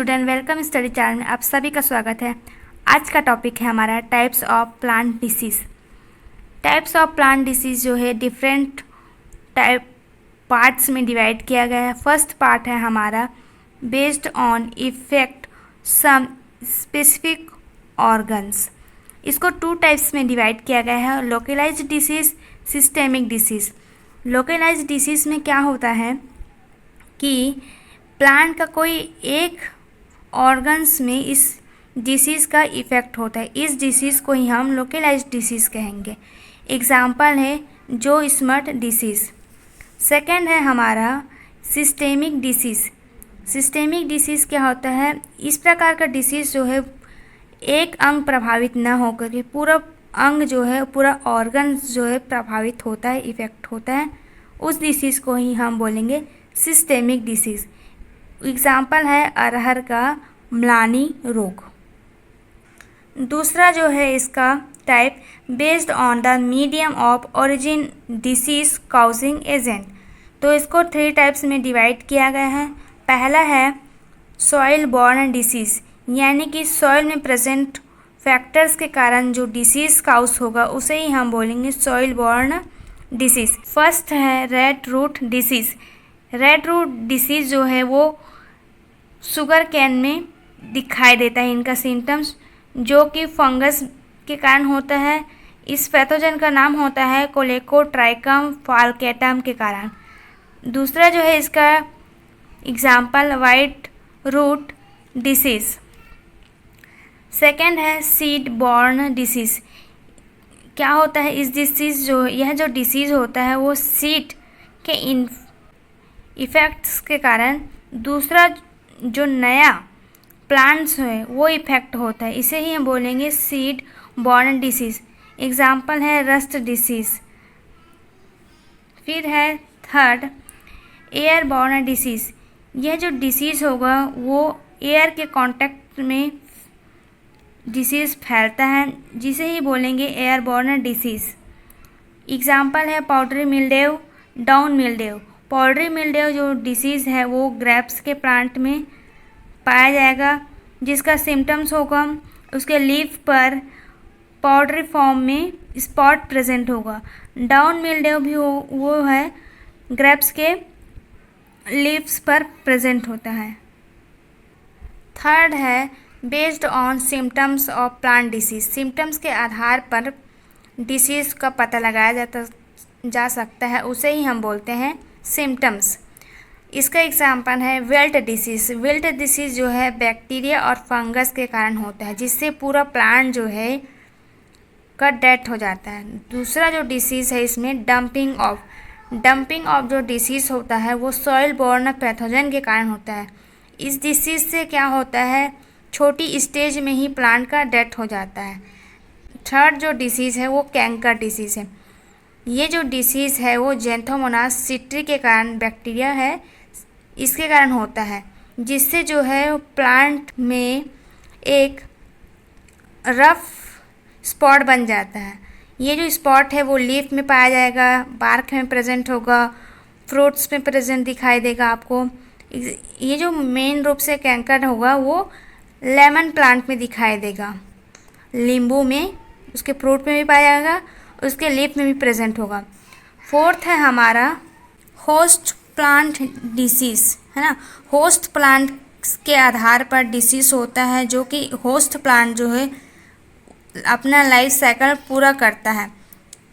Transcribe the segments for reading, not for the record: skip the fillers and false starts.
Student, welcome study channel में आप सभी का स्वागत है। आज का टॉपिक है हमारा types of plant disease. Types of plant disease जो है डिफरेंट टाइप पार्ट्स में डिवाइड किया गया है। फर्स्ट पार्ट है हमारा based on effect some specific organs. इसको टू टाइप्स में डिवाइड किया गया है, localised disease, systemic disease. Localised disease में क्या होता है कि प्लांट का कोई एक ऑर्गन्स में इस डिसीज़ का इफ़ेक्ट होता है। इस डिसीज़ को ही हम लोकलाइज्ड डिसीज़ कहेंगे। एग्जाम्पल है जो स्मट डिसीज़। सेकंड है हमारा सिस्टेमिक डिसीज़। सिस्टेमिक डिसीज़ क्या होता है, इस प्रकार का डिसीज़ जो है एक अंग प्रभावित ना होकर के पूरा अंग जो है, पूरा ऑर्गन जो है प्रभावित होता है, इफ़ेक्ट होता है, उस डिसीज़ को ही हम बोलेंगे सिस्टेमिक डिसीज़। एग्जाम्पल है अरहर का म्लानी रोग। दूसरा जो है इसका type based on the medium of origin disease causing agent. तो इसको थ्री टाइप्स में डिवाइड किया गया है। पहला है सॉइल बॉर्न डिसीज़, यानी कि सॉइल में प्रेजेंट फैक्टर्स के कारण जो डिसीज़ काउज होगा उसे ही हम बोलेंगे सॉइल बॉर्न डिसीज़। फर्स्ट है red root disease. Red root disease जो है वो शुगर कैन में दिखाई देता है। इनका सिम्टम्स जो कि फंगस के कारण होता है। इस पैथोजन का नाम होता है कोलेकोट्राइकम फाल्केटम के कारण। दूसरा जो है इसका example white root disease. Second है सीड बॉर्न डिसीज़। क्या होता है इस डिसीज़ यह जो डिसीज़ होता है वो सीड के इफ़ेक्ट्स के कारण दूसरा जो नया प्लांट्स है वो इफ़ेक्ट होता है, इसे ही हम बोलेंगे सीड बॉर्न डिसीज़। एग्जाम्पल है रस्ट डिसीज़। फिर है थर्ड एयर बॉर्न डिसीज़। यह जो डिसीज़ होगा वो एयर के कांटेक्ट में डिसीज़ फैलता है, जिसे ही बोलेंगे एयर बॉर्न डिसीज़। एग्जाम्पल है पाउडरी मिल्डेव, डाउन मिल्डेव। पाउडरी मिल्डेव जो डिसीज़ है वो ग्रेप्स के प्लांट में पाया जाएगा, जिसका सिम्टम्स होगा उसके लीफ पर पाउडरी फॉर्म में स्पॉट प्रेजेंट होगा। डाउन मिल्डेव भी वो है ग्रेप्स के लीव्स पर प्रेजेंट होता है। थर्ड है based on symptoms of plant disease. Symptoms के आधार पर डिसीज़ का पता लगाया जा सकता है, उसे ही हम बोलते हैं सिम्टम्स। इसका एग्जाम्पल है विल्ट डिसीज़। विल्ट डिसीज़ जो है बैक्टीरिया और फंगस के कारण होता है, जिससे पूरा प्लांट जो है का डेथ हो जाता है। दूसरा जो डिसीज़ है इसमें डंपिंग ऑफ जो डिसीज़ होता है वो सॉइल बॉर्न पैथोजन के कारण होता है। इस डिसीज़ से क्या होता है, छोटी स्टेज में ही प्लांट का डेथ हो जाता है। थर्ड जो डिसीज़ है वो कैंकर डिसीज़ है। ये जो डिसीज़ है वो जेंथोमोनास सिट्री के कारण बैक्टीरिया है, इसके कारण होता है, जिससे जो है प्लांट में एक रफ स्पॉट बन जाता है। ये जो स्पॉट है वो लीफ में पाया जाएगा, बार्क में प्रेजेंट होगा, फ्रूट्स में प्रेजेंट दिखाई देगा आपको। ये जो मेन रूप से कैंकर होगा वो लेमन प्लांट में दिखाई देगा, नींबू में, उसके फ्रूट में भी पाया जाएगा, उसके लीफ में भी प्रेजेंट होगा। फोर्थ है हमारा होस्ट प्लांट डिसीज़, है ना। होस्ट प्लांट के आधार पर डिसीज़ होता है, जो कि होस्ट प्लांट जो है अपना लाइफ साइकिल पूरा करता है।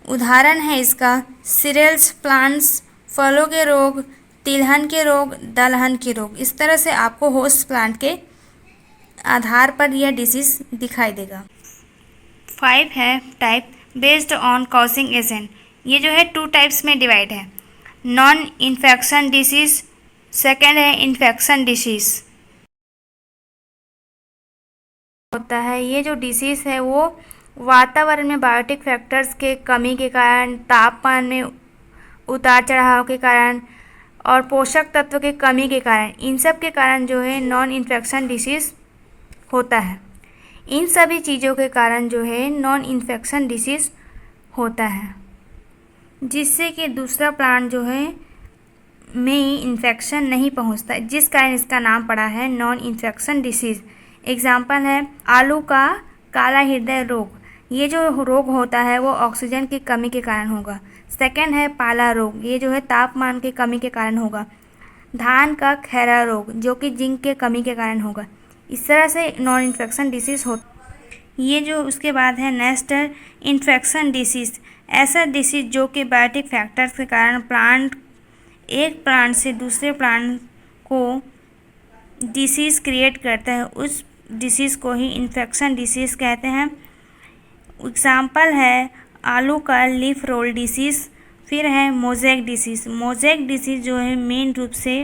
उदाहरण है इसका सीरियल्स प्लांट्स, फलों के रोग, तिलहन के रोग, दलहन के रोग। इस तरह से आपको होस्ट प्लांट के आधार पर यह डिसीज़ दिखाई देगा। 5 है type based on causing agent. ये जो है टू टाइप्स में डिवाइड है, नॉन इन्फेक्शन डिसीज़, सेकेंड है इन्फेक्शन डिसीज़। होता है ये जो डिसीज़ है वो वातावरण में बायोटिक फैक्टर्स के कमी के कारण, तापमान में उतार चढ़ाव के कारण और पोषक तत्व के कमी के कारण, इन सब के कारण जो है नॉन इन्फेक्शन डिसीज़ होता है। इन सभी चीज़ों के कारण जो है नॉन इन्फेक्शन डिसीज़ होता है, जिससे कि दूसरा प्लांट जो है में इन्फेक्शन नहीं पहुंचता, जिस कारण इसका नाम पड़ा है नॉन इन्फेक्शन डिसीज़। एग्जाम्पल है आलू का काला हृदय रोग। ये जो रोग होता है वो ऑक्सीजन की कमी के कारण होगा। सेकंड है पाला रोग, ये जो है तापमान की कमी के कारण होगा। धान का खैरा रोग जो कि जिंक के कमी के कारण होगा। इस तरह से नॉन इन्फेक्शन डिसीज़ हो। ये जो उसके बाद है नेक्स्ट इन्फेक्शन डिसीज़, ऐसा डिसीज़ जो कि बायोटिक फैक्टर्स के कारण एक प्लांट से दूसरे प्लांट को डिसीज़ क्रिएट करता है, उस डिसीज़ को ही इन्फेक्शन डिसीज़ कहते हैं। एग्जाम्पल है आलू का लीफ रोल डिसीज़। फिर है मोज़ेक डिसीज़। मोज़ेक डिसीज़ जो है मेन रूप से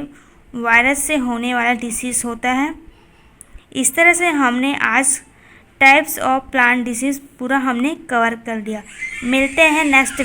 वायरस से होने वाला डिसीज़ होता है। इस तरह से हमने आज टाइप्स ऑफ प्लांट डिसीज़ पूरा हमने कवर कर दिया। मिलते हैं नेक्स्ट